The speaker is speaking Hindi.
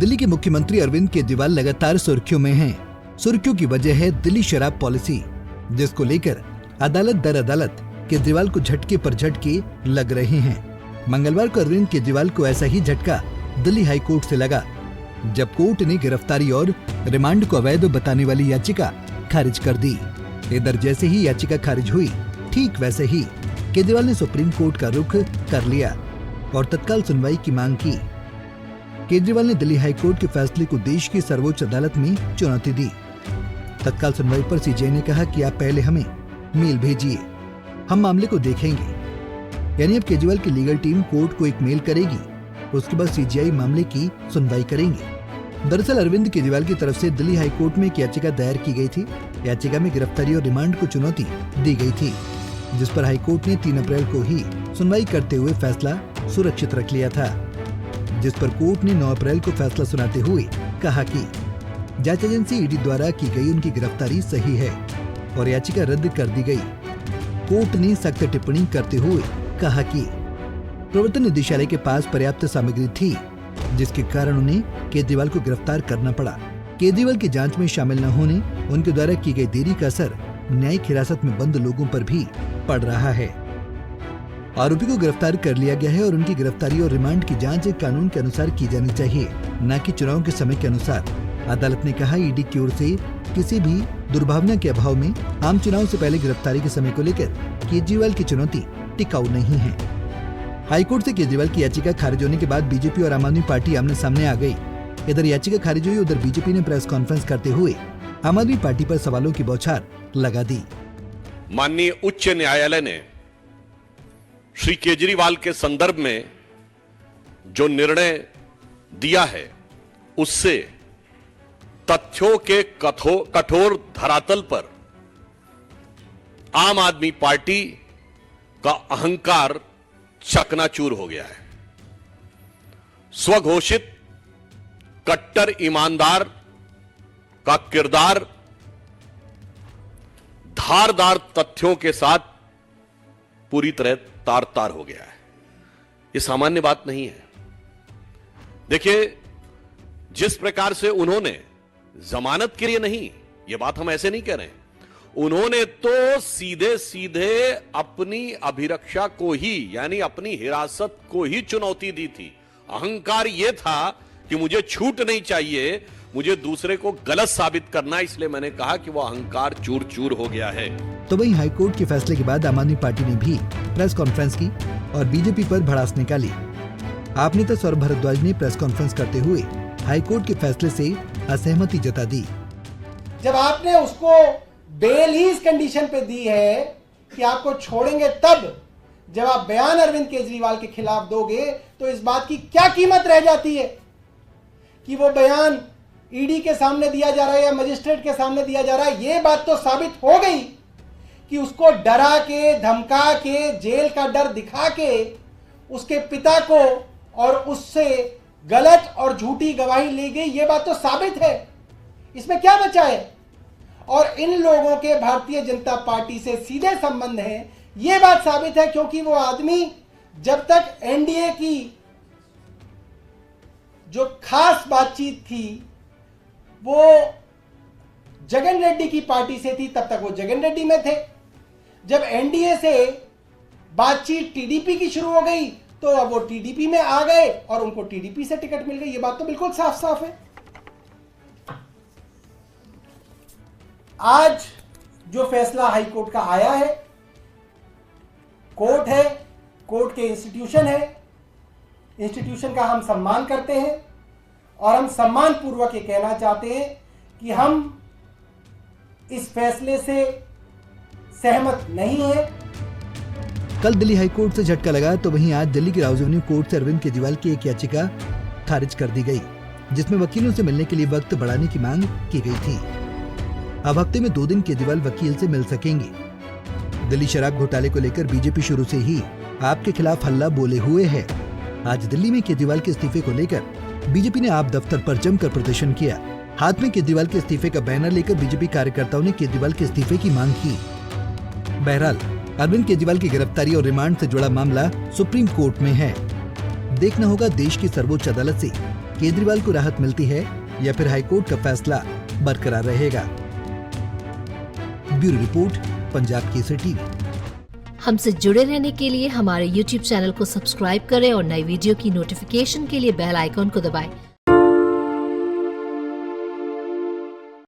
दिल्ली के मुख्यमंत्री अरविंद केजरीवाल लगातार सुर्खियों में हैं। सुर्खियों की वजह है दिल्ली शराब पॉलिसी, जिसको लेकर अदालत दर अदालत केजरीवाल को झटके पर झटके लग रहे हैं। मंगलवार को अरविंद केजरीवाल को ऐसा ही झटका दिल्ली हाई कोर्ट से लगा, जब कोर्ट ने गिरफ्तारी और रिमांड को अवैध बताने वाली याचिका खारिज कर दी। इधर जैसे ही याचिका खारिज हुई, ठीक वैसे ही केजरीवाल ने सुप्रीम कोर्ट का रुख कर लिया और तत्काल सुनवाई की मांग की। केजरीवाल ने दिल्ली हाई कोर्ट के फैसले को देश की सर्वोच्च अदालत में चुनौती दी। तत्काल सुनवाई पर सीजेआई ने कहा कि आप पहले हमें मेल भेजिए, हम मामले को देखेंगे। यानी अब केजरीवाल की लीगल टीम कोर्ट को एक मेल करेगी, उसके बाद सीजेआई मामले की सुनवाई करेंगे। दरअसल अरविंद केजरीवाल की तरफ से दिल्ली हाई कोर्ट में एक याचिका दायर की गई थी। याचिका में गिरफ्तारी और रिमांड को चुनौती दी गई थी, जिस पर हाई कोर्ट ने 3 अप्रैल को ही सुनवाई करते हुए फैसला सुरक्षित रख लिया था, जिस पर कोर्ट ने 9 अप्रैल को फैसला सुनाते हुए कहा कि जांच एजेंसी ईडी द्वारा की गई उनकी गिरफ्तारी सही है और याचिका रद्द कर दी गई। कोर्ट ने सख्त टिप्पणी करते हुए कहा कि प्रवर्तन निदेशालय के पास पर्याप्त सामग्री थी, जिसके कारण उन्हें केजरीवाल को गिरफ्तार करना पड़ा। केजरीवाल की जांच में शामिल न होने, उनके द्वारा की गई देरी का असर न्यायिक हिरासत में बंद लोगों पर भी पड़ रहा है। आरोपी को गिरफ्तार कर लिया गया है और उनकी गिरफ्तारी और रिमांड की जांच कानून के अनुसार की जानी चाहिए, न कि चुनाव के समय के अनुसार। अदालत ने कहा, ईडी की ओर से किसी भी दुर्भावना के अभाव में आम चुनाव से पहले गिरफ्तारी के समय को लेकर केजरीवाल की चुनौती टिकाऊ नहीं है। हाईकोर्ट से केजरीवाल की याचिका खारिज होने के बाद बीजेपी और आम आदमी पार्टी आमने सामने आ गई। इधर याचिका खारिज हुई, उधर बीजेपी ने प्रेस कॉन्फ्रेंस करते हुए आम आदमी पार्टी पर सवालों की बौछार लगा दी। माननीय उच्च न्यायालय ने श्री केजरीवाल के संदर्भ में जो निर्णय दिया है, उससे तथ्यों के कठोर धरातल पर आम आदमी पार्टी का अहंकार चकनाचूर हो गया है। स्वघोषित कट्टर ईमानदार का किरदार धारदार तथ्यों के साथ पूरी तरह तार तार हो गया है। यह सामान्य बात नहीं है। देखिए, जिस प्रकार से उन्होंने जमानत के लिए नहीं, यह बात हम ऐसे नहीं कह रहे हैं, उन्होंने तो सीधे सीधे अपनी अभिरक्षा को ही, यानी अपनी हिरासत को ही चुनौती दी थी। अहंकार यह था कि मुझे छूट नहीं चाहिए, मुझे दूसरे को गलत साबित करना, इसलिए मैंने कहा कि वो अहंकार चूर चूर हो गया है। तो वहीं हाईकोर्ट के फैसले के बाद आम आदमी पार्टी ने भी प्रेस कॉन्फ्रेंस की और बीजेपी पर भड़ास निकाली। आप नेता सौरभ भारद्वाज ने प्रेस कॉन्फ्रेंस करते हुए हाईकोर्ट के फैसले से असहमति जता दी। जब आपने उसको बेल ही इस कंडीशन पे दी है कि आपको छोड़ेंगे, तब जब आप बयान अरविंद केजरीवाल के खिलाफ दोगे, तो इस बात की क्या कीमत रह जाती है कि वो बयान ईडी के सामने दिया जा रहा है या मजिस्ट्रेट के सामने दिया जा रहा है। ये बात तो साबित हो गई कि उसको डरा के, धमका के, जेल का डर दिखा के उसके पिता को और उससे गलत और झूठी गवाही ली गई। ये बात तो साबित है। इसमें क्या बचा है? और इन लोगों के भारतीय जनता पार्टी से सीधे संबंध है, यह बात साबित है, क्योंकि वो आदमी जब तक एनडीए की जो खास बातचीत थी वो जगन रेड्डी की पार्टी से थी, तब तक वो जगन रेड्डी में थे। जब एनडीए से बातचीत टीडीपी की शुरू हो गई, तो अब वो टीडीपी में आ गए और उनको टीडीपी से टिकट मिल गई। ये बात तो बिल्कुल साफ साफ है। आज जो फैसला हाई कोर्ट का आया है, कोर्ट है, कोर्ट के इंस्टीट्यूशन है, इंस्टीट्यूशन का हम सम्मान करते हैं और हम सम्मान पूर्वक ये कहना चाहते हैं कि हम इस फैसले से सहमत नहीं है। कल दिल्ली हाई कोर्ट से झटका लगा, तो वहीं आज दिल्ली की राउज एवेन्यू कोर्ट से अरविंद केजरीवाल की एक याचिका खारिज कर दी गई, जिसमें वकीलों से मिलने के लिए वक्त बढ़ाने की मांग की गई थी। अब हफ्ते में 2 दिन केजरीवाल वकील से मिल सकेंगे। दिल्ली शराब घोटाले को लेकर बीजेपी शुरू से ही आपके खिलाफ हल्ला बोले हुए है। आज दिल्ली में केजरीवाल के इस्तीफे को लेकर बीजेपी ने आप दफ्तर पर जमकर प्रदर्शन किया। हाथ में केजरीवाल के इस्तीफे का बैनर लेकर बीजेपी कार्यकर्ताओं ने केजरीवाल के इस्तीफे की मांग की। बहरहाल अरविंद केजरीवाल की गिरफ्तारी और रिमांड से जुड़ा मामला सुप्रीम कोर्ट में है। देखना होगा देश की सर्वोच्च अदालत से केजरीवाल को राहत मिलती है या फिर हाईकोर्ट का फैसला बरकरार रहेगा? Bureau report, Punjab Kesari TV. हमसे जुड़े रहने के लिए हमारे YouTube चैनल को सब्सक्राइब करें और नई वीडियो की नोटिफिकेशन के लिए बेल आइकॉन को दबाएं।